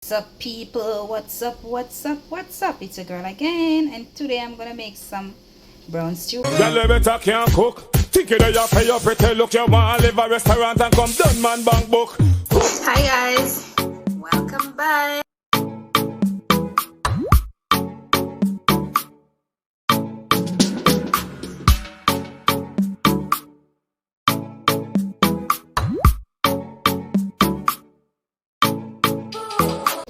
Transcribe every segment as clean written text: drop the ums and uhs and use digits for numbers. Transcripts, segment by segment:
What's up, people? What's up? What's up? What's up? It's a girl again, and today I'm gonna make some brown stew. Girl, better can't cook. Think you that you pay your pretty look. You want to live a restaurant and come done man bank book. Hi guys, welcome back.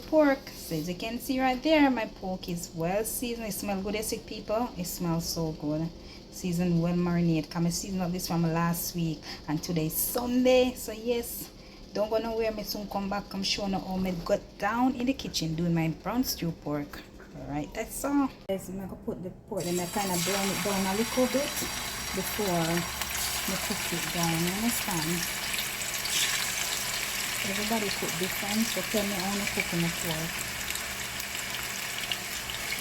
Pork, so as you can see right there, my pork is well seasoned. It smells good, as people. It smells so good. Seasoned, well marinated. Come and season up this from last week, and today is Sunday. So yes, don't go nowhere. Me soon come back. Come show you how me got down in the kitchen doing my brown stew pork. All right, that's all. Guys, I'm gonna put the pork and I kind of brown it down a little bit before I cook it down. You understand? Everybody cook different, so tell me how you cook in the pork.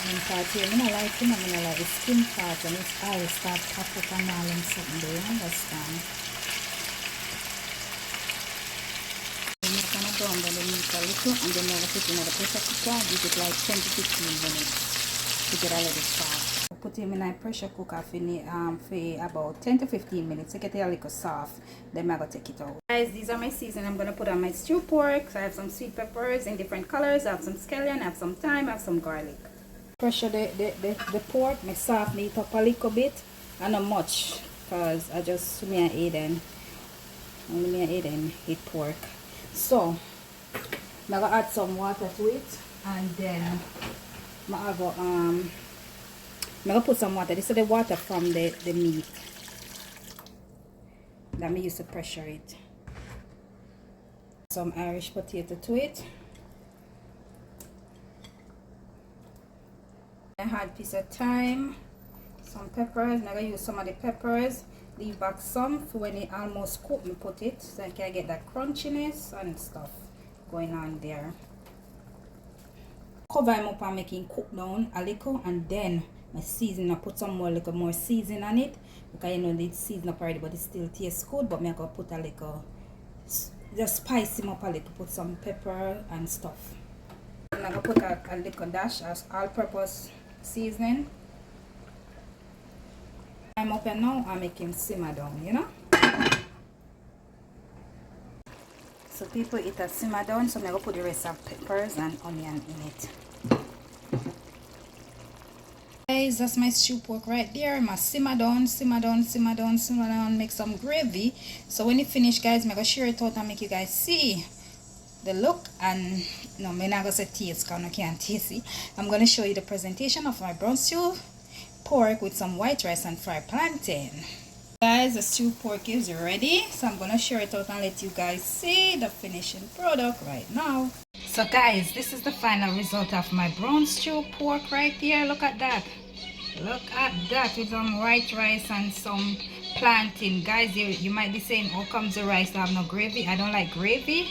And part here, I don't like it, I like the skin part, and it's oil start pop up and all and something there, you understand? I'm just gonna brown down the meat a little, and then I'm gonna put it in the pressure cooker, give it like 10 to 15 minutes to get a little soft. Put him in a pressure cooker for about 10 to 15 minutes to get it a little soft. Then I'm going to take it out. Guys, these are my seasoning. I'm going to put on my stew pork. So I have some sweet peppers in different colors. I have some scallion, I have some thyme, I have some garlic. Pressure the pork, make soften it up a little bit. And not much, because I just me and Aiden. Only me and Aiden eat pork. So I'm going to add some water to it. And then I'm going to put some water. This is the water from the meat that I use to pressure it. Some Irish potato to it. I had a piece of thyme, some peppers. I'm going to use some of the peppers. Leave back some for when it almost cooked. Me put it so I can get that crunchiness and stuff going on there. Cover them up and make it cook down a little, and then my season, I put some more, little more seasoning on it, because you know it's seasoned up already, but it still tastes good. But I'm gonna put a little, just spice them up a little, put some pepper and stuff. I'm gonna put a little dash as all-purpose seasoning. I'm up and now I'm making simmer down, you know. So people, it has simmer down, so I'm gonna put the rest of peppers and onion in it. Guys, that's my stew pork right there. I'm gonna simmer down, simmer down, simmer down, simmer down, make some gravy. So when it finish, guys, I'm gonna share it out and make you guys see the look. And no, I'm not gonna say taste, because I can't taste it. I'm gonna show you the presentation of my brown stew pork with some white rice and fried plantain. Guys, the stew pork is ready, so I'm gonna share it out and let you guys see the finishing product right now. So guys, this is the final result of my brown stew pork right here. Look at that. Look at that, with some white rice and some plantain. Guys, you might be saying, how comes the rice to have no gravy? I don't like gravy,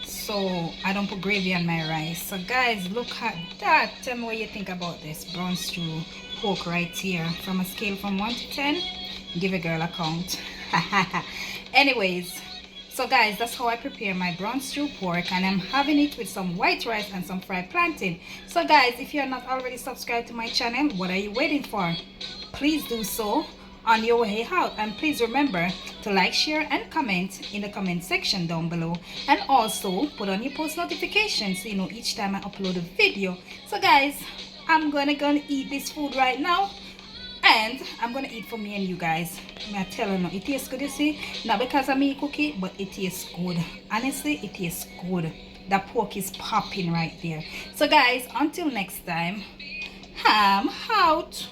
so I don't put gravy on my rice. So guys, look at that. Tell me what you think about this brown stew pork right here. From a scale from 1 to 10, give a girl a count. Anyways, so guys, that's how I prepare my brown stew pork, and I'm having it with some white rice and some fried plantain. So guys, if you're not already subscribed to my channel, what are you waiting for? Please do so on your way out, and please remember to like, share and comment in the comment section down below, and also put on your post notifications so you know each time I upload a video. So guys, I'm gonna eat this food right now, and I'm gonna eat for me and you guys. I'm telling you, it tastes good, you see. Not because of me cook it, but it tastes good. Honestly, it tastes good. The pork is popping right there. So guys, until next time, I'm out.